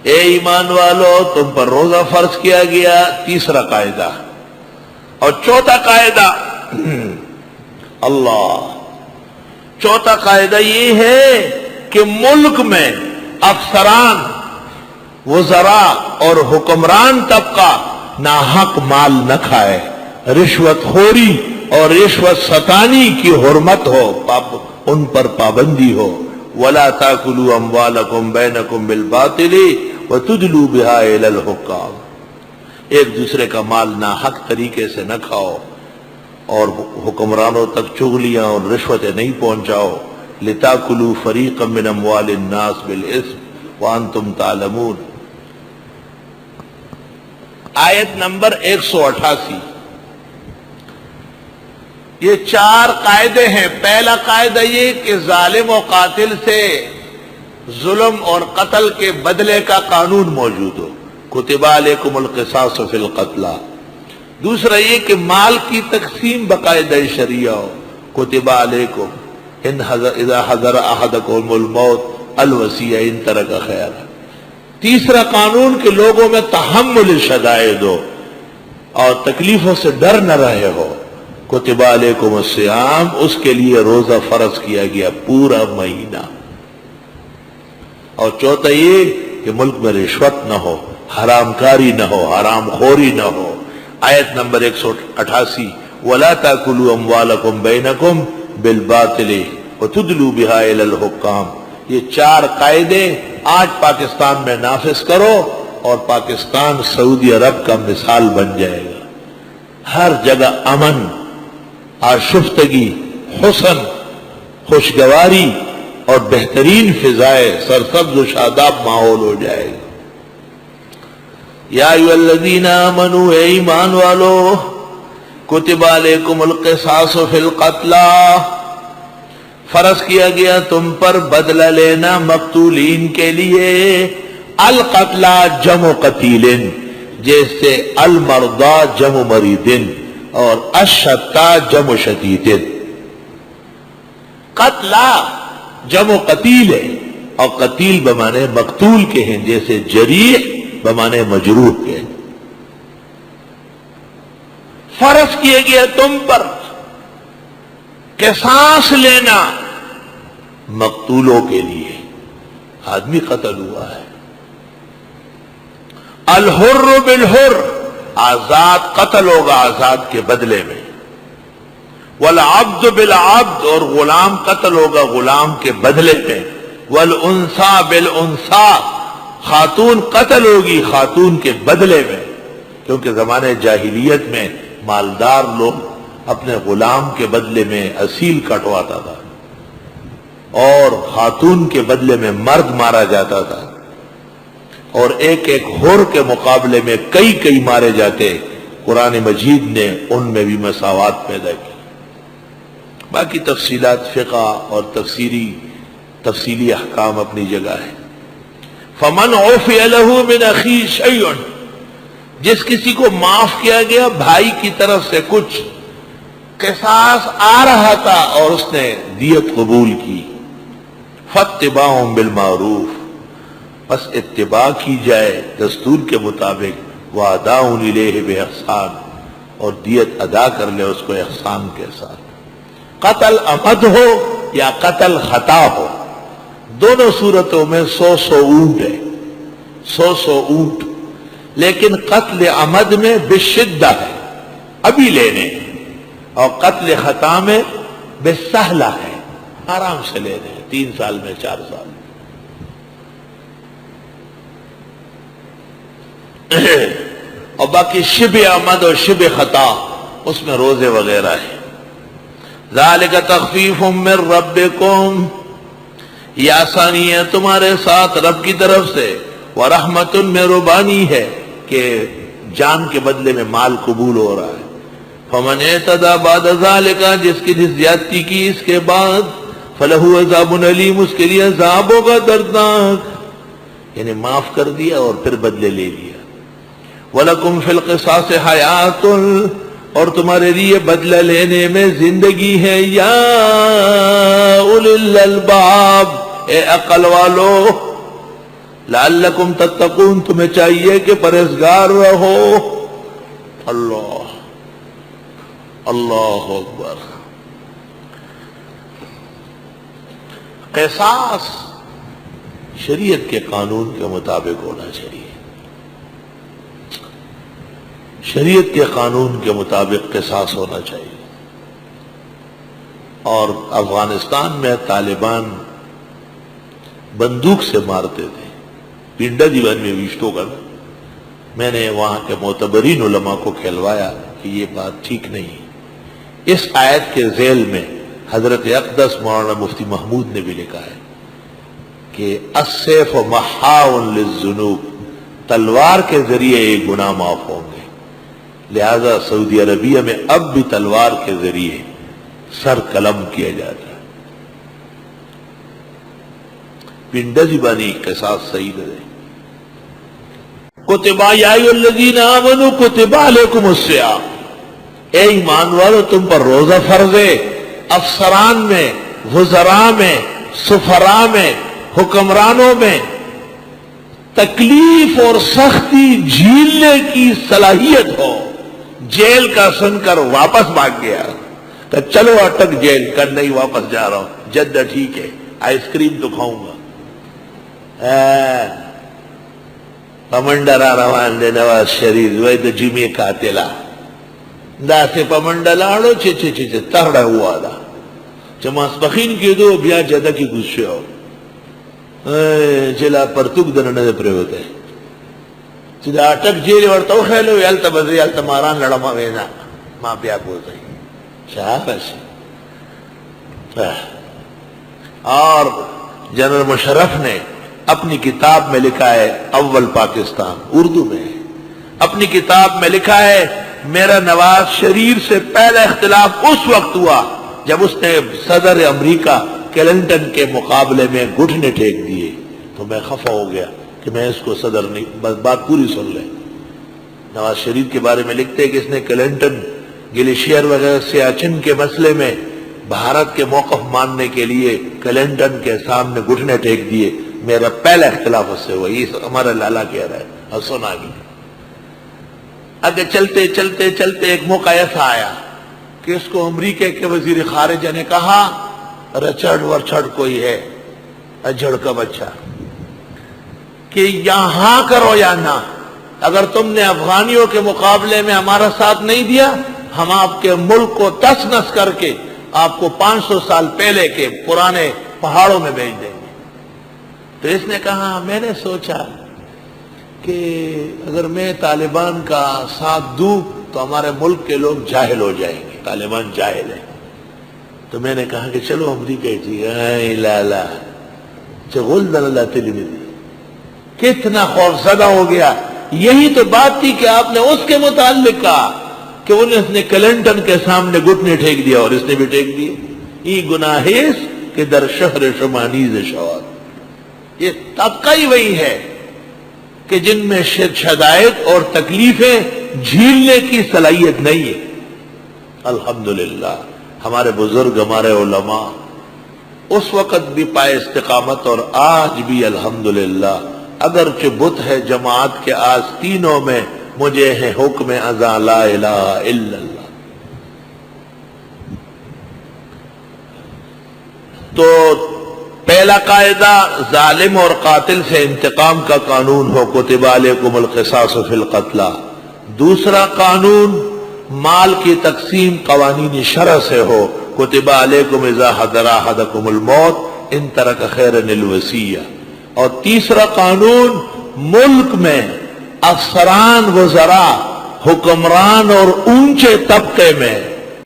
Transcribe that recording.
اے ایمان والو تم پر روزہ فرض کیا گیا، تیسرا قاعدہ۔ اور چوتھا قاعدہ اللہ، چوتھا قاعدہ یہ ہے کہ ملک میں افسران، وزراء اور حکمران طبقہ ناحق مال نہ کھائے، رشوت خوری اور رشوت ستانی کی حرمت ہو، ان پر پابندی ہو۔ وَلَا تَأْكُلُوا أَمْوَالَكُمْ بَيْنَكُمْ بِالْبَاطِلِ وَتُدْلُوا بِهَا إِلَى الْحُكَّامِ، ایک دوسرے کا مال ناحق طریقے سے نہ کھاؤ اور حکمرانوں تک چغلیاں اور رشوتیں نہیں پہنچاؤ۔ لِتَأْكُلُوا فَرِيقًا مِّنْ أَمْوَالِ النَّاسِ بِالْإِثْمِ وَأَنْتُمْ تَعْلَمُونَ۔ آیت نمبر 188۔ یہ چار قاعدے ہیں۔ پہلا قاعدہ یہ کہ ظالم و قاتل سے ظلم اور قتل کے بدلے کا قانون موجود ہو، کتب علیکم القصاص فی القتلی۔ دوسرا یہ کہ مال کی تقسیم باقاعدہ شریعہ ہو، کتب علیکم اذا حضر احدکم الموت الوصیہ ان ترک خیرا۔ تیسرا قانون کہ لوگوں میں تحمل شدائد ہو اور تکلیفوں سے ڈر نہ رہے ہو، کتب علیکم الصیام، اس کے لیے روزہ فرض کیا گیا پورا مہینہ۔ اور چوتھا یہ کہ ملک میں رشوت نہ ہو، حرام کاری نہ ہو، حرام خوری نہ ہو۔ آیت نمبر 188، وَلَا تَأْكُلُوا أَمْوَالَكُمْ بَيْنَكُمْ بِالْبَاطِلِ وَتُدْلُوا بِهَا إِلَى الْحُكَّامِ۔ یہ چار قاعدے آج پاکستان میں نافذ کرو اور پاکستان سعودی عرب کا مثال بن جائے گا۔ ہر جگہ امن، آشفتگی، حسن، خوشگواری اور بہترین فضائے، سرسبز و شاداب ماحول ہو جائے گا۔ یا ایھا الذین آمنوا، اے ایمان والو، کتب علیکم القصاص فی القتلی، فرض کیا گیا تم پر بدلہ لینا مقتولین کے لیے۔ القتلی جمع قتیل، جیسے المرضى جمع مریض اور الشتى جمع شدید۔ قتلہ جمع قتیل ہے اور قتیل بمانے مقتول کے ہیں، جیسے جریح بمانے مجروح کے۔ فرض کیا گیا تم پر قصاص لینا مقتولوں کے لیے، آدمی قتل ہوا ہے۔ الحر بالحر، آزاد قتل ہوگا آزاد کے بدلے میں۔ والعبد بالعبد، اور غلام قتل ہوگا غلام کے بدلے میں۔ والانثى بالانثى، خاتون قتل ہوگی خاتون کے بدلے میں، کیونکہ زمانے جاہلیت میں مالدار لوگ اپنے غلام کے بدلے میں اصیل کٹواتا تھا اور خاتون کے بدلے میں مرد مارا جاتا تھا، اور ایک ایک حر کے مقابلے میں کئی کئی مارے جاتے۔ قرآن مجید نے ان میں بھی مساوات پیدا کی۔ باقی تفصیلات فقہ اور تفصیلی احکام اپنی جگہ ہے۔ فمن عفی لہ من اخیہ شیء، جس کسی کو معاف کیا گیا بھائی کی طرف سے کچھ، قصاص آ رہا تھا اور اس نے دیت قبول کی، فاتباع بالمعروف، بس اتباع کی جائے دستور کے مطابق، واداء الیہ باحسان، اور دیت ادا کر لے اس کو احسان کے ساتھ۔ قتل عمد ہو یا قتل خطا ہو، دونوں صورتوں میں 100 اونٹ ہے، 100 اونٹ، لیکن قتل عمد میں بشدہ ہے، ابھی لینے، اور قتل خطا میں بسہلہ ہے، آرام سے لینے، 3 سال میں 4 سال۔ اور باقی شبہ عمد اور شبہ خطا، اس میں روزے وغیرہ ہے۔ ذالک تخفیف من ربکم، یہ آسانی ہے تمہارے ساتھ رب کی طرف سے، ورحمت، مہربانی ہے کہ جان کے بدلے میں مال قبول ہو رہا ہے۔ فمن اعتدی بعد ذالک، جس کی زیادتی کی اس کے بعد، فلہ عذاب علیم، اس کے لیے عذاب ہوگا دردناک، یعنی معاف کر دیا اور پھر بدلے لے لیا۔ وَلَكُمْ فِي الْقِصَاصِ حَيَاةٌ، اور تمہارے لیے بدلہ لینے میں زندگی ہے، یا اولی الالباب، اے عقل والو، لعلکم تتقون، تمہیں چاہیے کہ پرہیزگار رہو۔ اللہ اللہ اکبر۔ قصاص شریعت کے قانون کے مطابق ہونا چاہیے، شریعت کے قانون کے مطابق قصاص ہونا چاہیے۔ اور افغانستان میں طالبان بندوق سے مارتے تھے، پنڈا دیوان میں ویشتوں کا، میں نے وہاں کے معتبرین علماء کو کھلوایا کہ یہ بات ٹھیک نہیں۔ اس آیت کے ذیل میں حضرت اقدس مولانا مفتی محمود نے بھی لکھا ہے کہ السیف محاء للذنوب، تلوار کے ذریعے یہ گناہ معاف ہوں گے، لہذا سعودی عربیہ میں اب بھی تلوار کے ذریعے سر قلم کیا جاتا ہے۔ پنڈا زبانی قصاص صحیح ہے۔ کتبا یا ایھا الذین آمنوا کتب علیکم الصیام، اے ایمان والو تم پر روزہ فرض ہے۔ افسران میں، وزراء میں، سفراء میں، حکمرانوں میں تکلیف اور سختی جھیلنے کی صلاحیت ہو، جیل کا سن کر واپس بھاگ گیا کہ چلو اٹک جیل کر، نہیں واپس جا رہا ہوں، جدہ ٹھیک ہے، آئس کریم تو کھاؤں گا۔ پمنڈرا روان دے نواز شریف وی تو جمعے قاتلہ دا سے پمنڈا لاڑو چھ ترڑا ہوا دا چماسپخین کی دو بیا جدہ کی گزشے ہو چلا پرتوک دننے دے پریوتے ہیں چلا اٹک جیلی ورطاو خیلو یالتا بزری یالتا ماران لڑما وینا ماں بیا بولتا ہے شاہ بس۔ اور جنرل مشرف نے اپنی کتاب میں لکھا ہے، اول پاکستان اردو میں اپنی کتاب میں لکھا ہے، میرا نواز شریف سے پہلا اختلاف اس وقت ہوا جب اس نے صدر امریکہ کلنٹن کے مقابلے میں گھٹنے ٹیک دیے تو میں خفا ہو گیا کہ میں اس کو صدر نہیں، بس بات پوری سن لیں۔ نواز شریف کے بارے میں لکھتے ہیں کہ اس نے کلنٹن گلیشیئر وغیرہ سیاچن کے مسئلے میں بھارت کے موقف ماننے کے لیے کلنٹن کے سامنے گھٹنے ٹیک دیے، میرا پہلا اختلاف اس سے ہوا، یہ ہمارا لالا کہہ رہا ہے اور سنا گیا۔ آگے چلتے چلتے چلتے ایک موقع ایسا آیا کہ اس کو امریکہ کے وزیر خارجہ نے کہا رچرڈ ورچرڈ کوئی ہے اجڑ کا بچہ کہ یہاں کرو یا نہ، اگر تم نے افغانیوں کے مقابلے میں ہمارا ساتھ نہیں دیا ہم آپ کے ملک کو تس نس کر کے آپ کو 500 سال پہلے کے پرانے پہاڑوں میں بھیج دیں گے۔ تو اس نے کہا میں نے سوچا کہ اگر میں طالبان کا ساتھ دوں تو ہمارے ملک کے لوگ جاہل ہو جائیں گے، طالبان جاہل ہیں۔ تو میں نے کہا کہ چلو امریکہ جی اے لالا چغل دل اللہ تلی میں دی، کتنا خوفزدہ ہو گیا۔ یہی تو بات تھی کہ آپ نے اس کے متعلق کہا کہ انہیں اس نے کلنٹن کے سامنے گھٹنے ٹھیک دیا اور اس نے بھی ٹھیک دیے۔ ای گناہیس کہ در شہر شمانیز شواد، یہ طبقہ ہی وہی ہے کہ جن میں شدائد اور تکلیفیں جھیلنے کی صلاحیت نہیں ہے۔ الحمدللہ ہمارے بزرگ، ہمارے علماء اس وقت بھی پائے استقامت، اور آج بھی الحمدللہ اگرچہ بت ہے جماعت کے آستینوں میں، مجھے ہے حکم ازا لا الہ الا اللہ۔ تو پہلا قاعدہ ظالم اور قاتل سے انتقام کا قانون ہو، کتب علیکم القصاص فی القتلى۔ دوسرا قانون مال کی تقسیم قوانین شرع سے ہو، کتب علیکم اذا حضر احدکم الموت ان ترک خیرا الوصیہ۔ اور تیسرا قانون ملک میں افسران، وزراء، حکمران اور اونچے طبقے میں